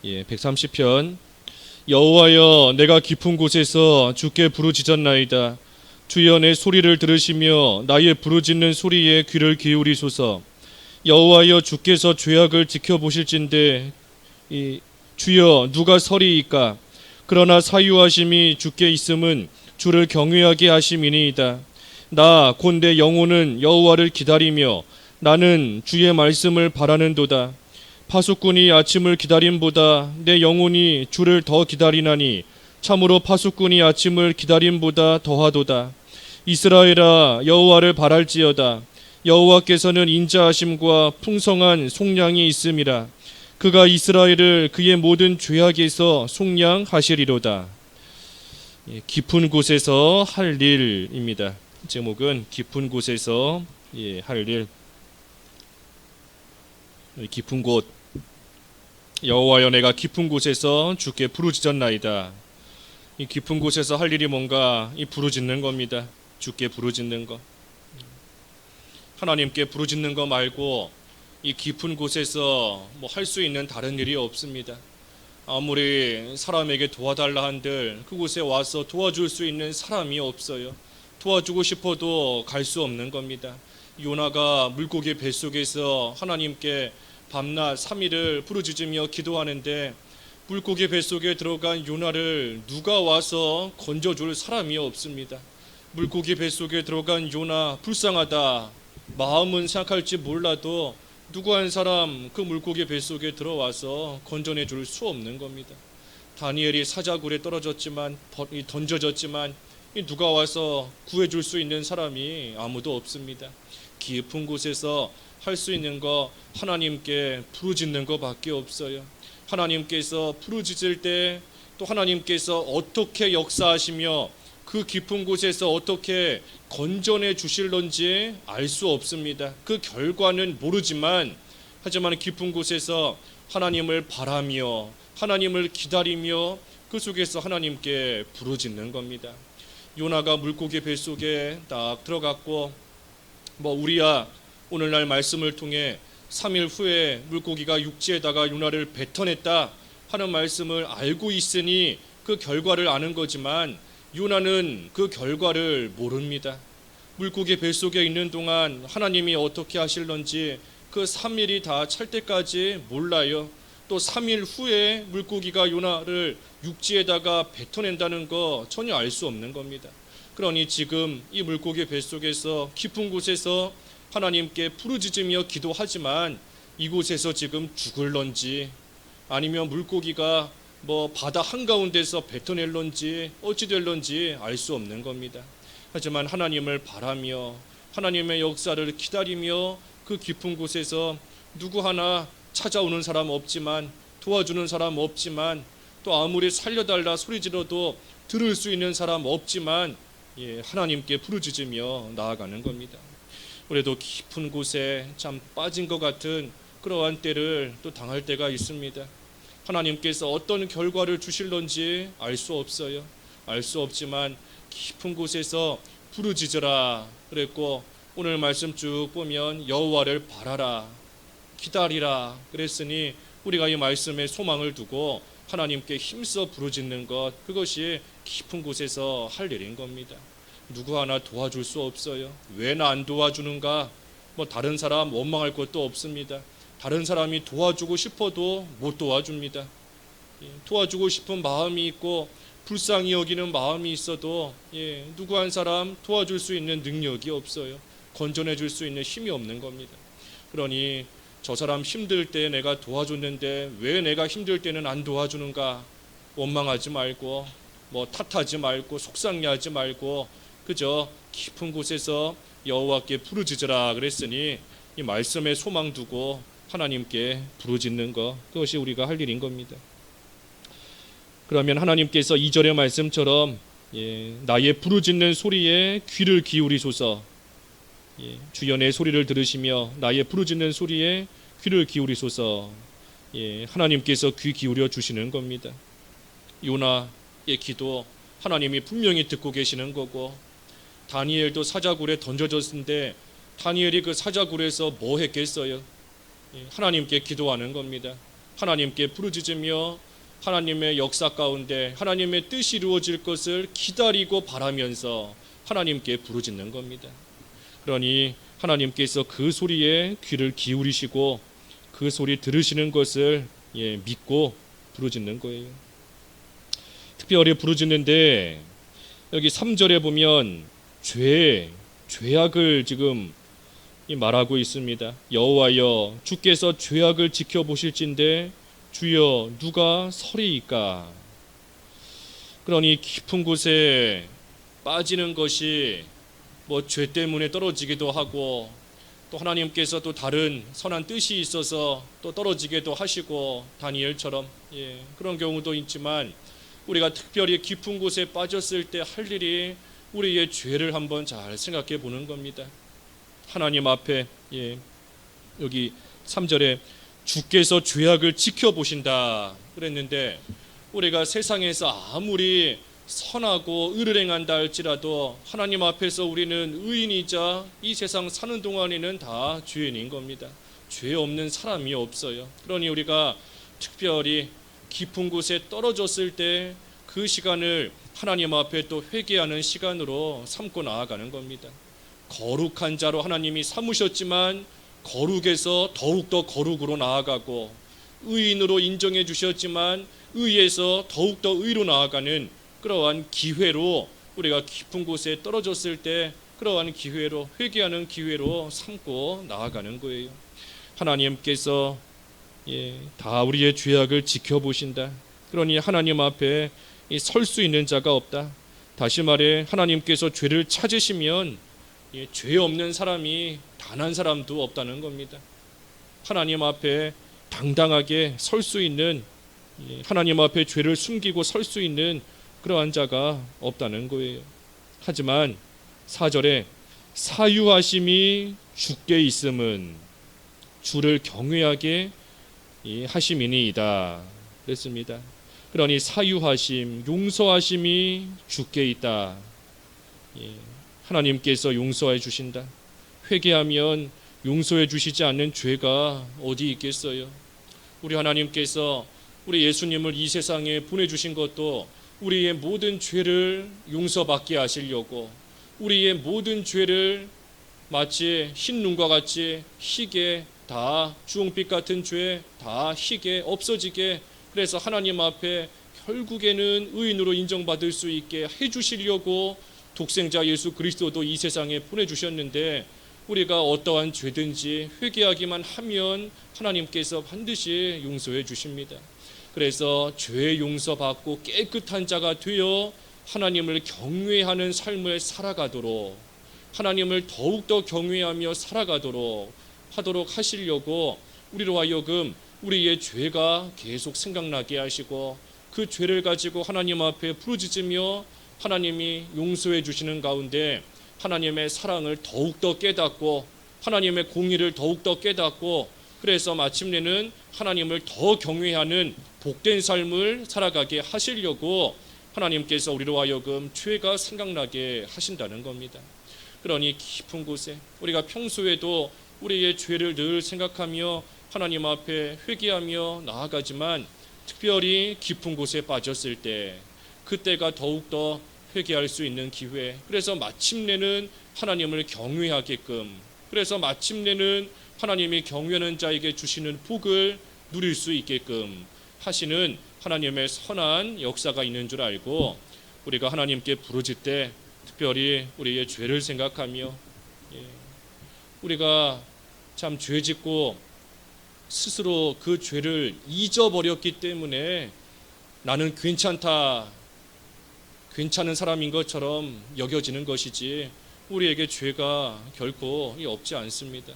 130편. 여호와여, 내가 깊은 곳에서 주께 부르짖었나이다. 주여, 내 소리를 들으시며 나의 부르짖는 소리에 귀를 기울이소서. 여호와여, 주께서 죄악을 지켜보실진대 주여, 누가 서리이까? 그러나 사유하심이 주께 있음은 주를 경외하게 하심이니이다. 나 곧 내 영혼은 여호와를 기다리며 나는 주의 말씀을 바라는도다. 파수꾼이 아침을 기다림보다 내 영혼이 주를 더 기다리나니 참으로 파수꾼이 아침을 기다림보다 더하도다. 이스라엘아, 여호와를 바랄지어다. 여호와께서는 인자하심과 풍성한 속량이 있음이라. 그가 이스라엘을 그의 모든 죄악에서 속량하시리로다. 깊은 곳에서 할 일입니다. 제목은 깊은 곳에서 할 일. 깊은 곳. 여호와여, 내가 깊은 곳에서 주께 부르짖었나이다. 이 깊은 곳에서 할 일이 뭔가 이 부르짖는 겁니다. 주께 부르짖는 것. 하나님께 부르짖는 거 말고 이 깊은 곳에서 뭐 할 수 있는 다른 일이 없습니다. 아무리 사람에게 도와달라 한들 그곳에 와서 도와줄 수 있는 사람이 없어요. 도와주고 싶어도 갈 수 없는 겁니다. 요나가 물고기 뱃속에서 하나님께 밤낮 3일을 부르짖으며 기도하는데 물고기 뱃속에 들어간 요나를 누가 와서 건져줄 사람이 없습니다. 물고기 뱃속에 들어간 요나 불쌍하다. 마음은 생각할지 몰라도 누구 한 사람 그 물고기 뱃속에 들어와서 건져내 줄 수 없는 겁니다. 다니엘이 사자굴에 떨어졌지만 던져졌지만 누가 와서 구해줄 수 있는 사람이 아무도 없습니다. 깊은 곳에서 할 수 있는 거 하나님께 부르짖는 것밖에 없어요. 하나님께서 부르짖을 때 또 하나님께서 어떻게 역사하시며 그 깊은 곳에서 어떻게 건져내 주실런지 알 수 없습니다. 그 결과는 모르지만 하지만 깊은 곳에서 하나님을 바라며 하나님을 기다리며 그 속에서 하나님께 부르짖는 겁니다. 요나가 물고기 뱃속에 딱 들어갔고 우리야 오늘날 말씀을 통해 3일 후에 물고기가 육지에다가 요나를 뱉어냈다 하는 말씀을 알고 있으니 그 결과를 아는 거지만 요나는 그 결과를 모릅니다. 물고기 뱃속에 있는 동안 하나님이 어떻게 하실런지 그 3일이 다 찰 때까지 몰라요. 또 3일 후에 물고기가 요나를 육지에다가 뱉어낸다는 거 전혀 알 수 없는 겁니다. 그러니 지금 이 물고기 뱃속에서 깊은 곳에서 하나님께 부르짖으며 기도하지만 이곳에서 지금 죽을런지 아니면 물고기가 바다 한가운데서 뱉어낼런지 어찌 될런지 알 수 없는 겁니다. 하지만 하나님을 바라며 하나님의 역사를 기다리며 그 깊은 곳에서 누구 하나 찾아오는 사람 없지만 도와주는 사람 없지만 또 아무리 살려달라 소리질러도 들을 수 있는 사람 없지만 하나님께 부르짖으며 나아가는 겁니다. 우리도 깊은 곳에 참 빠진 것 같은 그러한 때를 또 당할 때가 있습니다. 하나님께서 어떤 결과를 주실런지 알 수 없어요. 알 수 없지만 깊은 곳에서 부르짖으라 그랬고 오늘 말씀 쭉 보면 여호와를 바라라 기다리라 그랬으니 우리가 이 말씀에 소망을 두고 하나님께 힘써 부르짖는 것 그것이 깊은 곳에서 할 일인 겁니다. 누구 하나 도와줄 수 없어요. 왜 나 안 도와주는가? 다른 사람 원망할 것도 없습니다. 다른 사람이 도와주고 싶어도 못 도와줍니다. 도와주고 싶은 마음이 있고 불쌍히 여기는 마음이 있어도 누구 한 사람 도와줄 수 있는 능력이 없어요. 건져내 줄 수 있는 힘이 없는 겁니다. 그러니 저 사람 힘들 때 내가 도와줬는데 왜 내가 힘들 때는 안 도와주는가? 원망하지 말고 탓하지 말고 속상해하지 말고 그저 깊은 곳에서 여호와께 부르짖으라 그랬으니 이 말씀에 소망 두고 하나님께 부르짖는 것 그것이 우리가 할 일인 겁니다. 그러면 하나님께서 2절의 말씀처럼 나의 부르짖는 소리에 귀를 기울이소서. 주여 내 소리를 들으시며 나의 부르짖는 소리에 귀를 기울이소서. 하나님께서 귀 기울여 주시는 겁니다. 요나의 기도 하나님이 분명히 듣고 계시는 거고 다니엘도 사자굴에 던져졌는데 다니엘이 그 사자굴에서 뭐 했겠어요? 하나님께 기도하는 겁니다. 하나님께 부르짖으며 하나님의 역사 가운데 하나님의 뜻이 이루어질 것을 기다리고 바라면서 하나님께 부르짖는 겁니다. 그러니 하나님께서 그 소리에 귀를 기울이시고 그 소리 들으시는 것을 믿고 부르짖는 거예요. 특별히 부르짖는데 여기 3절에 보면 죄악을 지금 말하고 있습니다. 여호와여 주께서 죄악을 지켜보실진데 주여 누가 서리이까. 그러니 깊은 곳에 빠지는 것이 뭐 죄 때문에 떨어지기도 하고 또 하나님께서 또 다른 선한 뜻이 있어서 또 떨어지기도 하시고 다니엘처럼 그런 경우도 있지만 우리가 특별히 깊은 곳에 빠졌을 때 할 일이 우리의 죄를 한번 잘 생각해 보는 겁니다. 하나님 앞에 여기 3절에 주께서 죄악을 지켜보신다 그랬는데 우리가 세상에서 아무리 선하고 의를 행한다 할지라도 하나님 앞에서 우리는 의인이자 이 세상 사는 동안에는 다 죄인인 겁니다. 죄 없는 사람이 없어요. 그러니 우리가 특별히 깊은 곳에 떨어졌을 때 그 시간을 하나님 앞에 또 회개하는 시간으로 삼고 나아가는 겁니다. 거룩한 자로 하나님이 삼으셨지만 거룩에서 더욱더 거룩으로 나아가고 의인으로 인정해 주셨지만 의에서 더욱더 의로 나아가는 그러한 기회로 우리가 깊은 곳에 떨어졌을 때 그러한 기회로 회개하는 기회로 삼고 나아가는 거예요. 하나님께서 다 우리의 죄악을 지켜보신다. 그러니 하나님 앞에 설 수 있는 자가 없다. 다시 말해 하나님께서 죄를 찾으시면 죄 없는 사람이 단 한 사람도 없다는 겁니다. 하나님 앞에 당당하게 설 수 있는 하나님 앞에 죄를 숨기고 설 수 있는 그러한 자가 없다는 거예요. 하지만 4절에 사유하심이 주께 있음은 주를 경외하게 하심이니이다 그랬습니다. 그러니 사유하심, 용서하심이 주께 있다. 하나님께서 용서해 주신다. 회개하면 용서해 주시지 않는 죄가 어디 있겠어요? 우리 하나님께서 우리 예수님을 이 세상에 보내주신 것도 우리의 모든 죄를 용서받게 하시려고 우리의 모든 죄를 마치 흰 눈과 같이 희게 다 주홍빛 같은 죄 다 희게 없어지게 그래서 하나님 앞에 결국에는 의인으로 인정받을 수 있게 해주시려고 독생자 예수 그리스도도 이 세상에 보내주셨는데 우리가 어떠한 죄든지 회개하기만 하면 하나님께서 반드시 용서해 주십니다. 그래서 죄 용서받고 깨끗한 자가 되어 하나님을 경외하는 삶을 살아가도록 하나님을 더욱더 경외하며 살아가도록 하도록 하시려고 우리로 하여금 우리의 죄가 계속 생각나게 하시고 그 죄를 가지고 하나님 앞에 부르짖으며 하나님이 용서해 주시는 가운데 하나님의 사랑을 더욱더 깨닫고 하나님의 공의를 더욱더 깨닫고 그래서 마침내는 하나님을 더 경외하는 복된 삶을 살아가게 하시려고 하나님께서 우리로 하여금 죄가 생각나게 하신다는 겁니다. 그러니 깊은 곳에 우리가 평소에도 우리의 죄를 늘 생각하며 하나님 앞에 회개하며 나아가지만 특별히 깊은 곳에 빠졌을 때 그때가 더욱더 회개할 수 있는 기회 그래서 마침내는 하나님을 경외하게끔 그래서 마침내는 하나님이 경외하는 자에게 주시는 복을 누릴 수 있게끔 하시는 하나님의 선한 역사가 있는 줄 알고 우리가 하나님께 부르짖을 때 특별히 우리의 죄를 생각하며 우리가 참 죄짓고 스스로 그 죄를 잊어버렸기 때문에 나는 괜찮다 괜찮은 사람인 것처럼 여겨지는 것이지 우리에게 죄가 결코 없지 않습니다.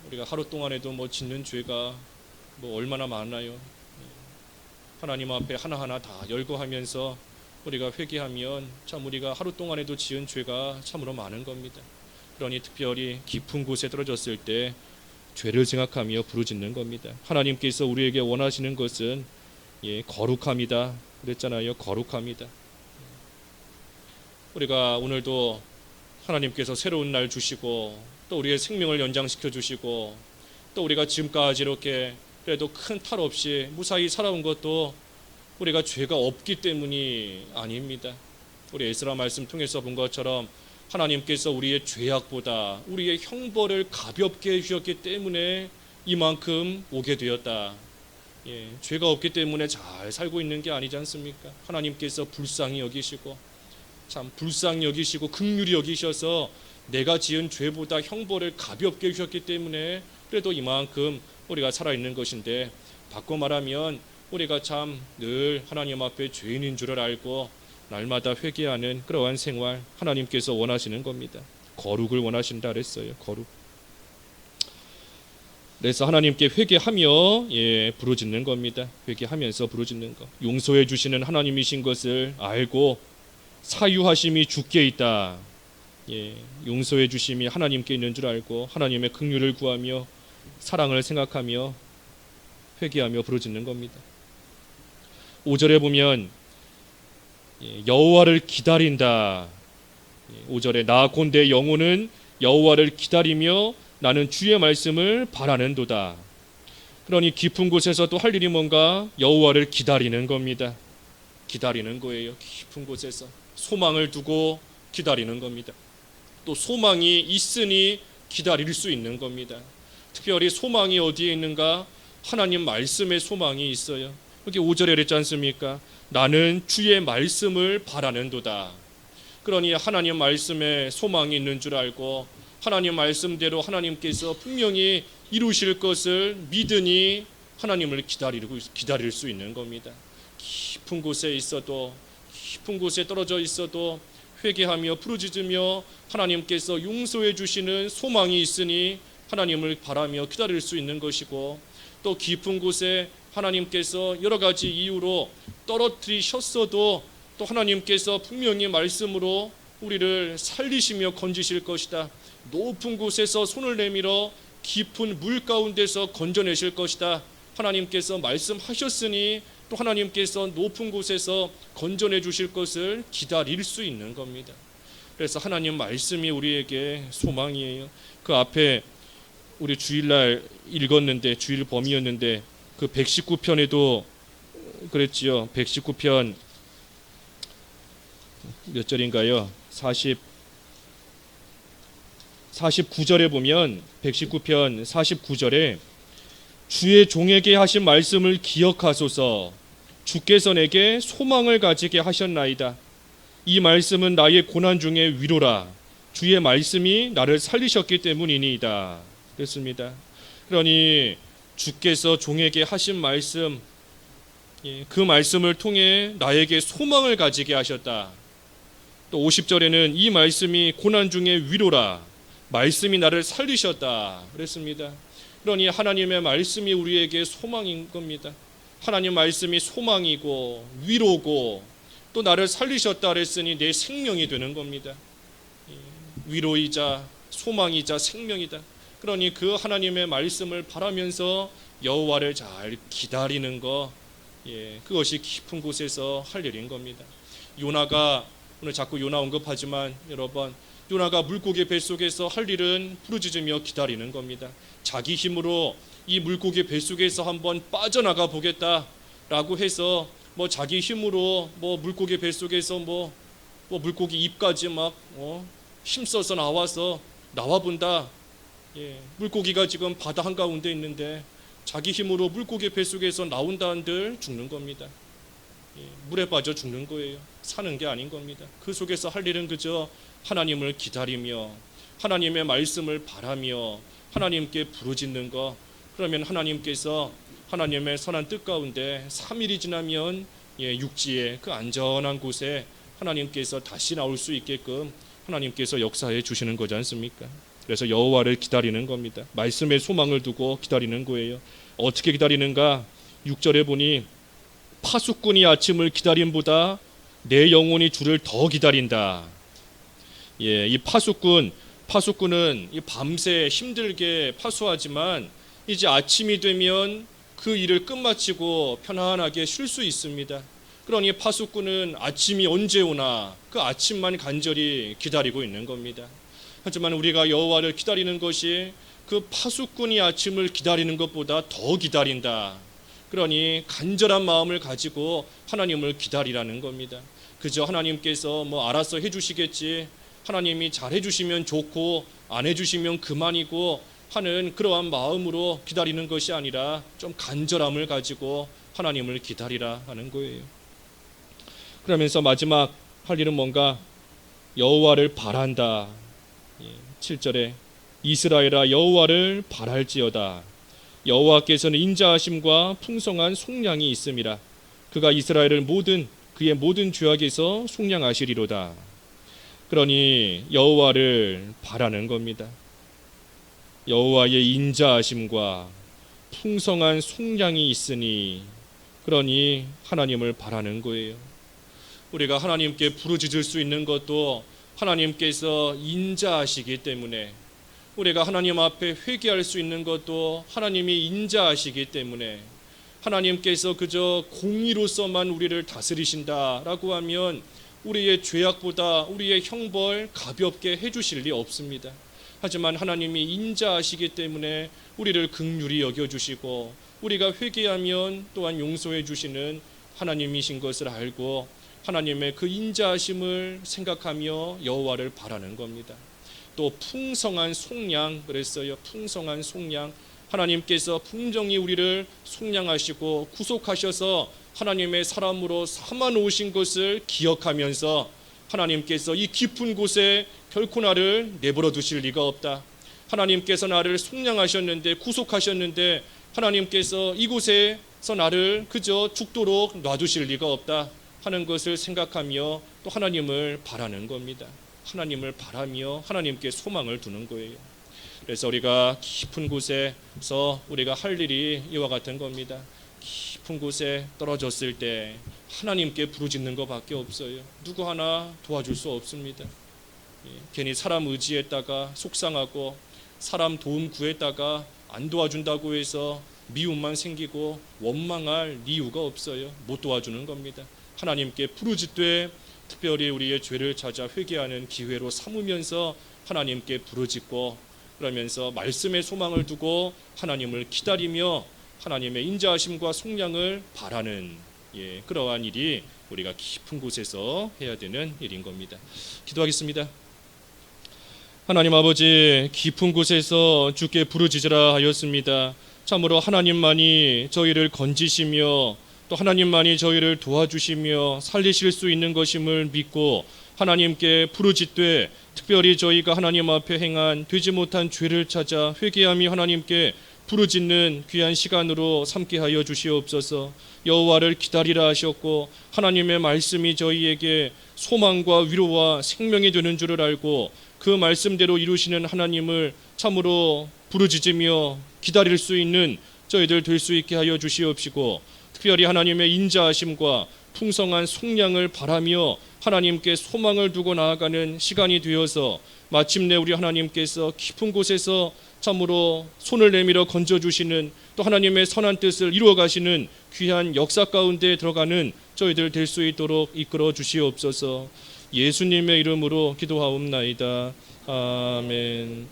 우리가 하루 동안에도 짓는 죄가 얼마나 많아요. 하나님 앞에 하나하나 다 열거하면서 우리가 회개하면 참 우리가 하루 동안에도 지은 죄가 참으로 많은 겁니다. 그러니 특별히 깊은 곳에 떨어졌을 때 죄를 생각하며 부르짖는 겁니다. 하나님께서 우리에게 원하시는 것은 거룩함이다 그랬잖아요. 거룩함이다. 우리가 오늘도 하나님께서 새로운 날 주시고 또 우리의 생명을 연장시켜 주시고 또 우리가 지금까지 이렇게 그래도 큰 탈 없이 무사히 살아온 것도 우리가 죄가 없기 때문이 아닙니다. 우리 에스라 말씀 통해서 본 것처럼 하나님께서 우리의 죄악보다 우리의 형벌을 가볍게 해주셨기 때문에 이만큼 오게 되었다. 죄가 없기 때문에 잘 살고 있는 게 아니지 않습니까? 하나님께서 불쌍히 여기시고 참 불쌍히 여기시고 긍휼히 여기셔서 내가 지은 죄보다 형벌을 가볍게 해주셨기 때문에 그래도 이만큼 우리가 살아있는 것인데, 바꿔 말하면 우리가 참 늘 하나님 앞에 죄인인 줄을 알고 날마다 회개하는 그러한 생활 하나님께서 원하시는 겁니다. 거룩을 원하신다 그랬어요. 거룩. 그래서 하나님께 회개하며 부르짖는 겁니다. 회개하면서 부르짖는 것. 용서해 주시는 하나님이신 것을 알고 사유하심이 주께 있다. 용서해 주심이 하나님께 있는 줄 알고 하나님의 긍휼을 구하며 사랑을 생각하며 회개하며 부르짖는 겁니다. 5절에 보면 여호와를 기다린다. 5절에 나 곧 내 영혼은 여호와를 기다리며 나는 주의 말씀을 바라는도다. 그러니 깊은 곳에서 또 할 일이 뭔가? 여호와를 기다리는 겁니다. 기다리는 거예요. 깊은 곳에서 소망을 두고 기다리는 겁니다. 또 소망이 있으니 기다릴 수 있는 겁니다. 특별히 소망이 어디에 있는가? 하나님 말씀에 소망이 있어요. 여기 5절에 그랬지 않습니까? 나는 주의 말씀을 바라는도다. 그러니 하나님 말씀에 소망이 있는 줄 알고 하나님 말씀대로 하나님께서 분명히 이루실 것을 믿으니 하나님을 기다릴 수 있는 겁니다. 깊은 곳에 있어도, 깊은 곳에 떨어져 있어도 회개하며 부르짖으며 하나님께서 용서해 주시는 소망이 있으니 하나님을 바라며 기다릴 수 있는 것이고, 또 깊은 곳에 하나님께서 여러 가지 이유로 떨어뜨리셨어도 또 하나님께서 분명히 말씀으로 우리를 살리시며 건지실 것이다. 높은 곳에서 손을 내밀어 깊은 물 가운데서 건져내실 것이다. 하나님께서 말씀하셨으니 또 하나님께서 높은 곳에서 건져내 주실 것을 기다릴 수 있는 겁니다. 그래서 하나님 말씀이 우리에게 소망이에요. 그 앞에 우리 주일날 읽었는데, 주일 범위였는데 그 119편에도 그랬지요. 119편 몇 절인가요? 49절에 보면 119편 49절에 주의 종에게 하신 말씀을 기억하소서. 주께서 내게 소망을 가지게 하셨나이다. 이 말씀은 나의 고난 중에 위로라. 주의 말씀이 나를 살리셨기 때문이니이다. 그렇습니다. 그러니 주께서 종에게 하신 말씀, 그 말씀을 통해 나에게 소망을 가지게 하셨다. 또 50절에는 이 말씀이 고난 중에 위로라. 말씀이 나를 살리셨다. 그랬습니다. 그러니 하나님의 말씀이 우리에게 소망인 겁니다. 하나님 말씀이 소망이고 위로고 또 나를 살리셨다 그랬으니 내 생명이 되는 겁니다. 위로이자 소망이자 생명이다. 그러니 그 하나님의 말씀을 바라면서 여호와를 잘 기다리는 것, 그것이 깊은 곳에서 할 일인 겁니다. 요나가, 오늘 자꾸 요나 언급하지만 여러분, 요나가 물고기 뱃속에서 할 일은 부르짖으며 기다리는 겁니다. 자기 힘으로 이 물고기 뱃속에서 한번 빠져나가 보겠다라고 해서 자기 힘으로 물고기 뱃속에서 물고기 입까지 막 힘써서 나와 본다. 물고기가 지금 바다 한가운데 있는데 자기 힘으로 물고기 뱃속에서 나온다 한들 죽는 겁니다. 물에 빠져 죽는 거예요. 사는 게 아닌 겁니다. 그 속에서 할 일은 그저 하나님을 기다리며 하나님의 말씀을 바라며 하나님께 부르짖는 것. 그러면 하나님께서 하나님의 선한 뜻 가운데 3일이 지나면 육지의 그 안전한 곳에 하나님께서 다시 나올 수 있게끔 하나님께서 역사해 주시는 거지 않습니까? 그래서 여호와를 기다리는 겁니다. 말씀에 소망을 두고 기다리는 거예요. 어떻게 기다리는가? 6절에 보니 파수꾼이 아침을 기다림보다 내 영혼이 주를 더 기다린다. 이 파수꾼은 이 밤새 힘들게 파수하지만 이제 아침이 되면 그 일을 끝마치고 편안하게 쉴 수 있습니다. 그러니 파수꾼은 아침이 언제 오나 그 아침만 간절히 기다리고 있는 겁니다. 하지만 우리가 여호와를 기다리는 것이 그 파수꾼이 아침을 기다리는 것보다 더 기다린다. 그러니 간절한 마음을 가지고 하나님을 기다리라는 겁니다. 그저 하나님께서 뭐 알아서 해주시겠지, 하나님이 잘 해주시면 좋고 안 해주시면 그만이고 하는 그러한 마음으로 기다리는 것이 아니라 좀 간절함을 가지고 하나님을 기다리라 하는 거예요. 그러면서 마지막 할 일은 뭔가? 여호와를 바란다. 7절에 이스라엘아 여호와를 바랄지어다. 여호와께서는 인자하심과 풍성한 속량이 있음이라. 그가 이스라엘을 그의 모든 죄악에서 속량하시리로다. 그러니 여호와를 바라는 겁니다. 여호와의 인자하심과 풍성한 속량이 있으니, 그러니 하나님을 바라는 거예요. 우리가 하나님께 부르짖을 수 있는 것도 하나님께서 인자하시기 때문에, 우리가 하나님 앞에 회개할 수 있는 것도 하나님이 인자하시기 때문에, 하나님께서 그저 공의로서만 우리를 다스리신다라고 하면 우리의 죄악보다 우리의 형벌 가볍게 해주실 리 없습니다. 하지만 하나님이 인자하시기 때문에 우리를 긍휼히 여겨주시고 우리가 회개하면 또한 용서해 주시는 하나님이신 것을 알고 하나님의 그 인자하심을 생각하며 여호와를 바라는 겁니다. 또 풍성한 속량, 그랬어요. 풍성한 속량. 하나님께서 풍성히 우리를 속량하시고 구속하셔서 하나님의 사람으로 삼아 놓으신 것을 기억하면서 하나님께서 이 깊은 곳에 결코 나를 내버려 두실 리가 없다. 하나님께서 나를 속량하셨는데, 구속하셨는데 하나님께서 이곳에서 나를 그저 죽도록 놔두실 리가 없다 하는 것을 생각하며 또 하나님을 바라는 겁니다. 하나님을 바라며 하나님께 소망을 두는 거예요. 그래서 우리가 깊은 곳에서 우리가 할 일이 이와 같은 겁니다. 깊은 곳에 떨어졌을 때 하나님께 부르짖는 것밖에 없어요. 누구 하나 도와줄 수 없습니다. 괜히 사람 의지했다가 속상하고 사람 도움 구했다가 안 도와준다고 해서 미움만 생기고 원망할 이유가 없어요. 못 도와주는 겁니다. 하나님께 부르짖되 특별히 우리의 죄를 찾아 회개하는 기회로 삼으면서 하나님께 부르짖고, 그러면서 말씀에 소망을 두고 하나님을 기다리며 하나님의 인자하심과 속량을 바라는 그러한 일이 우리가 깊은 곳에서 해야 되는 일인 겁니다. 기도하겠습니다. 하나님 아버지, 깊은 곳에서 주께 부르짖으라 하였습니다. 참으로 하나님만이 저희를 건지시며 또 하나님만이 저희를 도와주시며 살리실 수 있는 것임을 믿고 하나님께 부르짖되 특별히 저희가 하나님 앞에 행한 되지 못한 죄를 찾아 회개하며 하나님께 부르짖는 귀한 시간으로 삼게 하여 주시옵소서. 여호와를 기다리라 하셨고 하나님의 말씀이 저희에게 소망과 위로와 생명이 되는 줄을 알고 그 말씀대로 이루시는 하나님을 참으로 부르짖으며 기다릴 수 있는 저희들 될 수 있게 하여 주시옵시고, 특별히 하나님의 인자하심과 풍성한 속량을 바라며 하나님께 소망을 두고 나아가는 시간이 되어서 마침내 우리 하나님께서 깊은 곳에서 참으로 손을 내밀어 건져주시는 또 하나님의 선한 뜻을 이루어 가시는 귀한 역사 가운데 들어가는 저희들 될 수 있도록 이끌어 주시옵소서. 예수님의 이름으로 기도하옵나이다. 아멘.